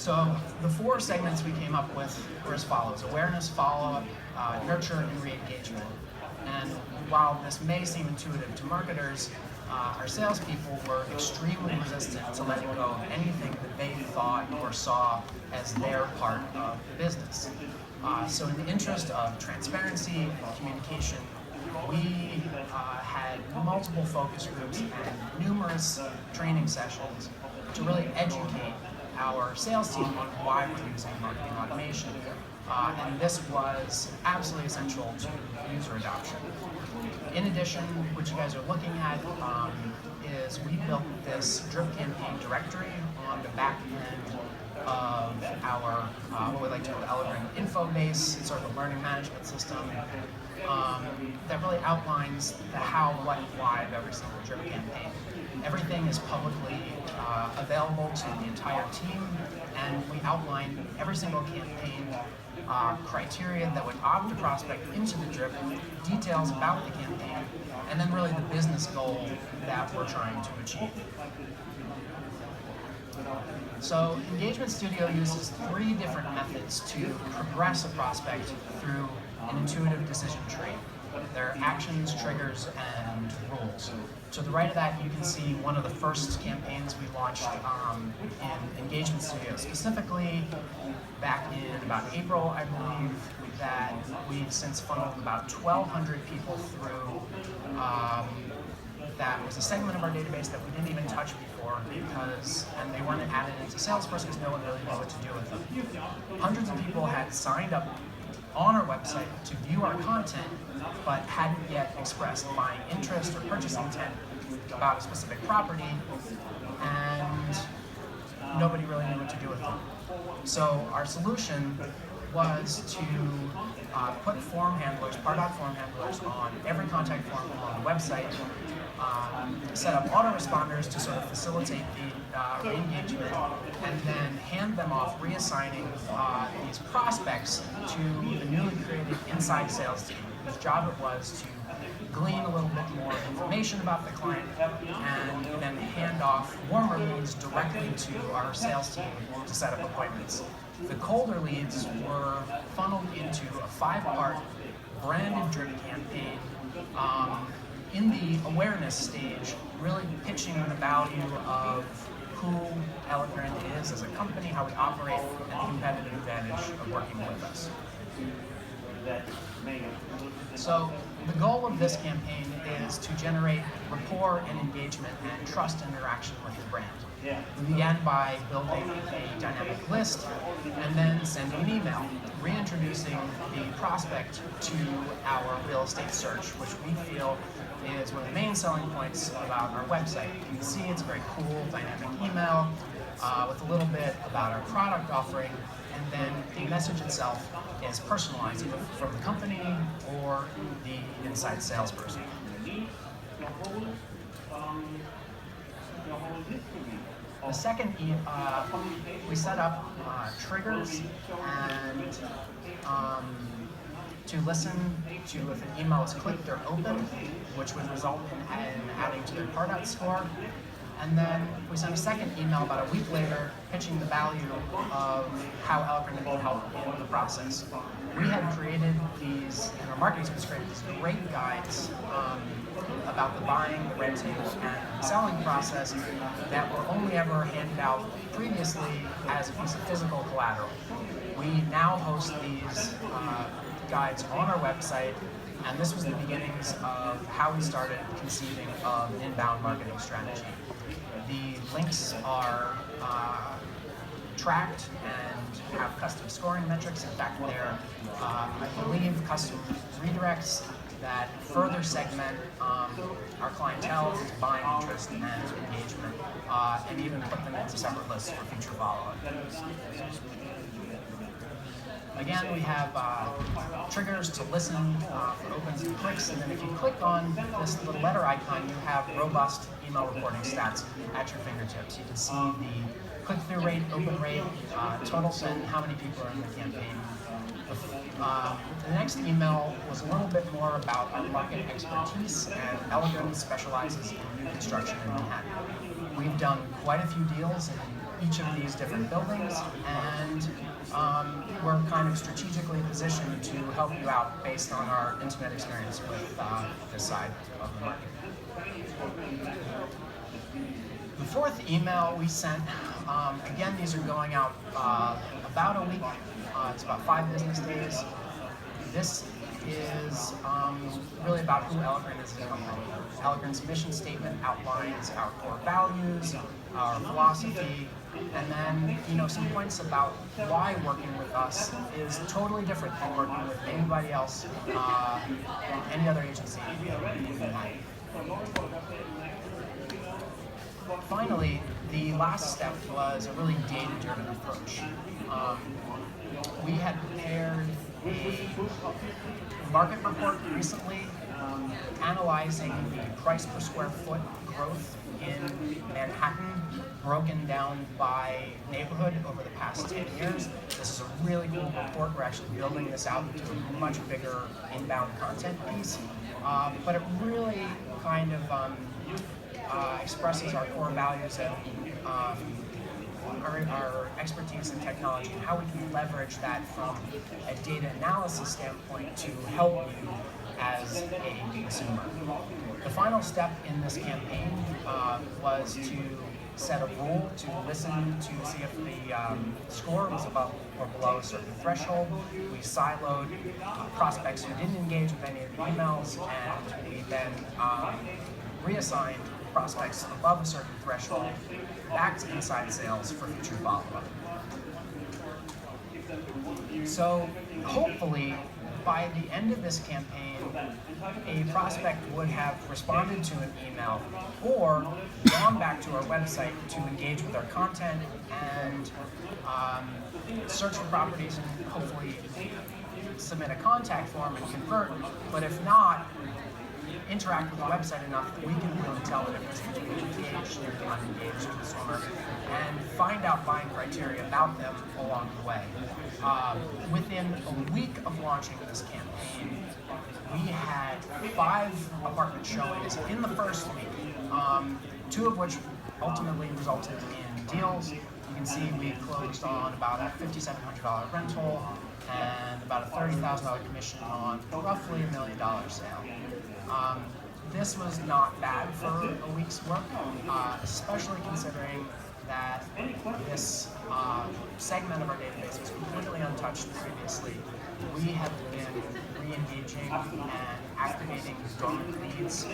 So the four segments we came up with were as follows: awareness, follow-up, nurture, and re-engagement. And while this may seem intuitive to marketers, our salespeople were extremely resistant to letting go of anything that they thought or saw as their part of the business. So in the interest of transparency and communication, we had multiple focus groups and numerous training sessions to really educate our sales team on why we're using marketing automation. And this was absolutely essential to user adoption. In addition, what you guys are looking at is we built this drip campaign directory on the back end of our, what we like to call Elegant info base. It's sort of a learning management system that really outlines the how, what, and why of every single drip campaign. Everything is publicly available to the entire team, and we outline every single campaign criteria that would opt a prospect into the drip, details about the campaign, and then really the business goal that we're trying to achieve. So Engagement Studio uses 3 different methods to progress a prospect through an intuitive decision tree. There are actions, triggers, and rules. To the right of that, you can see one of the first campaigns we launched in Engagement Studio. Specifically, back in about April, I believe, that we've since funneled about 1,200 people through. That was a segment of our database that we didn't even touch before and they weren't added into Salesforce because no one really knew what to do with them. Hundreds of people had signed up on our website to view our content, but hadn't yet expressed buying interest or purchasing intent about a specific property, and nobody really knew what to do with them. So our solution was to put form handlers, Pardot form handlers, on every contact form on the website, set up autoresponders to sort of facilitate the re-engagement, and then hand them off, reassigning these prospects to the newly created inside sales team, whose job it was to glean a little bit more information about the client and then hand off warmer leads directly to our sales team to set up appointments. The colder leads were funneled into a 5-part branded drip campaign in the awareness stage, really pitching the value of who Elegant is as a company, how we operate, and the competitive advantage of working with us. So the goal of this campaign is to generate rapport and engagement and trust interaction with the brand. We began by building a dynamic list and then sending an email, reintroducing the prospect to our real estate search, which we feel is one of the main selling points about our website. You can see it's a very cool, dynamic email with a little bit about our product offering, and then the message itself is personalized either from the company or the inside salesperson. The second, we set up triggers and to listen to if an email is clicked or opened, which would result in adding to their Pardot score. And then we sent a second email about a week later pitching the value of how Elegant can help in the process. We had created these, and our marketing team has created these great guides about the buying, the red tape, and selling process that were only ever handed out previously as a piece of physical collateral. We now host these guides on our website, and this was the beginnings of how we started conceiving of an inbound marketing strategy. The links are tracked and have custom scoring metrics. In fact, they're, I believe, custom redirects that further segment our clientele into buying interest and engagement, and even put them into separate lists for future follow-up. Again, we have triggers to listen for opens and clicks, and then if you click on this little letter icon, you have robust email reporting stats at your fingertips. You can see the click-through rate, open rate, total send, how many people are in the campaign. The next email was a little bit more about our market expertise, and Elegant specializes in new construction in Manhattan. We've done quite a few deals in each of these different buildings, and we're kind of strategically positioned to help you out based on our intimate experience with this side of the market. The fourth email we sent, again, these are going out about a week. It's about 5 business days. This is really about who Elegant is as a company. Elegant's mission statement outlines our core values, our philosophy, and then some points about why working with us is totally different than working with anybody else, any other agency. Finally, the last step was a really data-driven approach. We had prepared a market report recently analyzing the price per square foot growth in Manhattan, broken down by neighborhood over the past 10 years. This is a really cool report. We're actually building this out into a much bigger inbound content piece, but it really kind of expresses our core values and our expertise in technology and how we can leverage that from a data analysis standpoint to help you as a consumer. The final step in this campaign was to set a rule to listen to see if the score was above or below a certain threshold. We siloed prospects who didn't engage with any of the emails, and we then reassigned prospects above a certain threshold back to inside sales for future follow-up. So hopefully by the end of this campaign, a prospect would have responded to an email or gone back to our website to engage with our content and search for properties and hopefully submit a contact form and convert. But if not, interact with the website enough that we can really tell the difference between engaged and unengaged consumer and find out buying criteria about them along the way. Within a week of launching this campaign, we had 5 apartment showings in the first week, 2 of which ultimately resulted in deals. You can see we closed on about a $5,700 rental and about a $30,000 commission on roughly $1 million sale. This was not bad for a week's work, especially considering that this segment of our database was completely untouched previously. We have been re-engaging and activating dormant leads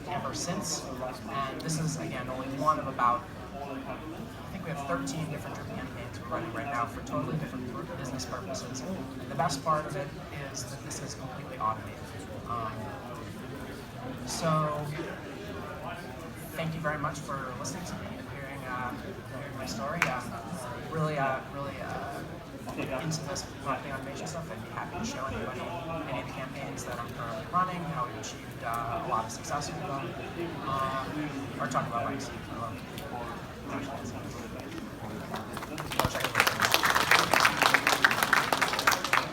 ever since, and this is, again, only one of about, I think we have 13 different drip campaigns we're running right now for totally different business purposes. And the best part of it is that this is completely automated. So, thank you very much for listening to me and hearing my story. Really into this marketing automation stuff. I'd be happy to show anybody any of the campaigns that I'm currently running, how we achieved a lot of success with them, or talk about my